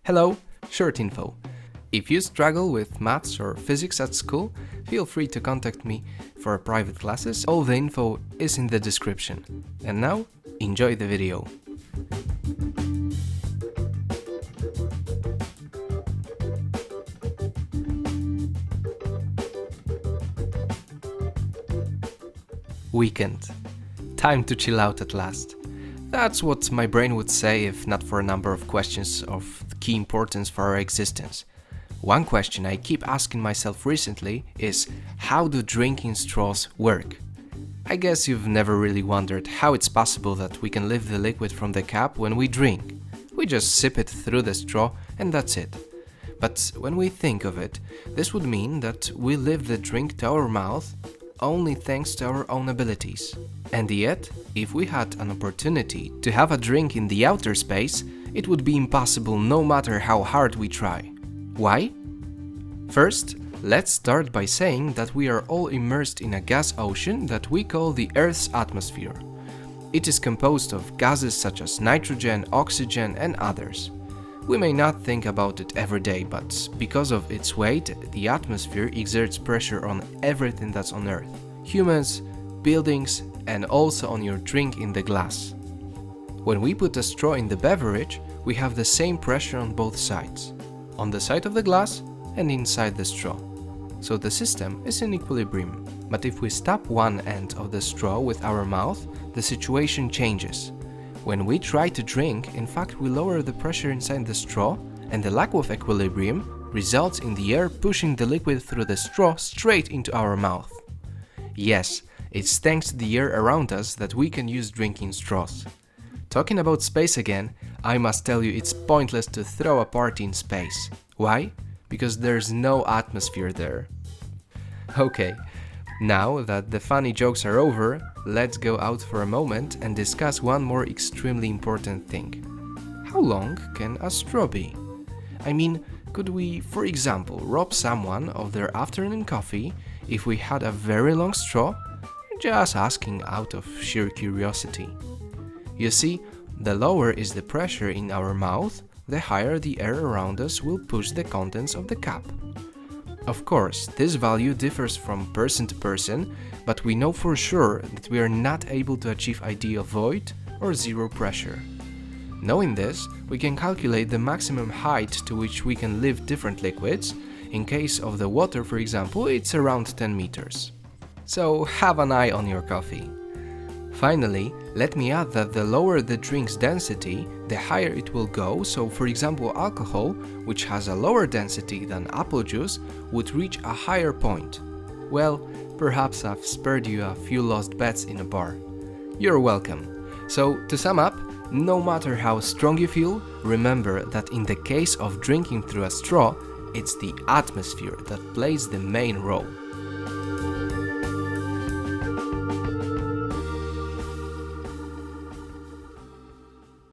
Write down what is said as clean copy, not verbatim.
Hello, short info. If you struggle with maths or physics at school, feel free to contact me for private classes. All the info is in the description. And now, enjoy the video. Weekend. Time to chill out at last. That's what my brain would say if not for a number of questions of key importance for our existence. One question I keep asking myself recently is, how do drinking straws work? I guess you've never really wondered how it's possible that we can lift the liquid from the cup when we drink. We just sip it through the straw and that's it. But when we think of it, this would mean that we lift the drink to our mouth only thanks to our own abilities. And yet, if we had an opportunity to have a drink in the outer space, it would be impossible no matter how hard we try. Why? First, let's start by saying that we are all immersed in a gas ocean that we call the Earth's atmosphere. It is composed of gases such as nitrogen, oxygen, and others. We may not think about it every day, but because of its weight, the atmosphere exerts pressure on everything that's on Earth. Humans, buildings, and also on your drink in the glass. When we put a straw in the beverage, we have the same pressure on both sides, on the side of the glass and inside the straw. So the system is in equilibrium. But if we stop one end of the straw with our mouth, the situation changes. When we try to drink, in fact, we lower the pressure inside the straw, and the lack of equilibrium results in the air pushing the liquid through the straw straight into our mouth. Yes, it's thanks to the air around us that we can use drinking straws. Talking about space again, I must tell you it's pointless to throw a party in space. Why? Because there's no atmosphere there. Okay, now that the funny jokes are over, let's go out for a moment and discuss one more extremely important thing. How long can a straw be? I mean, could we, for example, rob someone of their afternoon coffee if we had a very long straw? Just asking out of sheer curiosity. You see, the lower is the pressure in our mouth, the higher the air around us will push the contents of the cup. Of course, this value differs from person to person, but we know for sure that we are not able to achieve ideal void or zero pressure. Knowing this, we can calculate the maximum height to which we can lift different liquids. In case of the water, for example, it's around 10 meters. So have an eye on your coffee. Finally, let me add that the lower the drink's density, the higher it will go. So for example, alcohol, which has a lower density than apple juice, would reach a higher point. Well, perhaps I've spared you a few lost bets in a bar. You're welcome. So to sum up, no matter how strong you feel, remember that in the case of drinking through a straw, it's the atmosphere that plays the main role.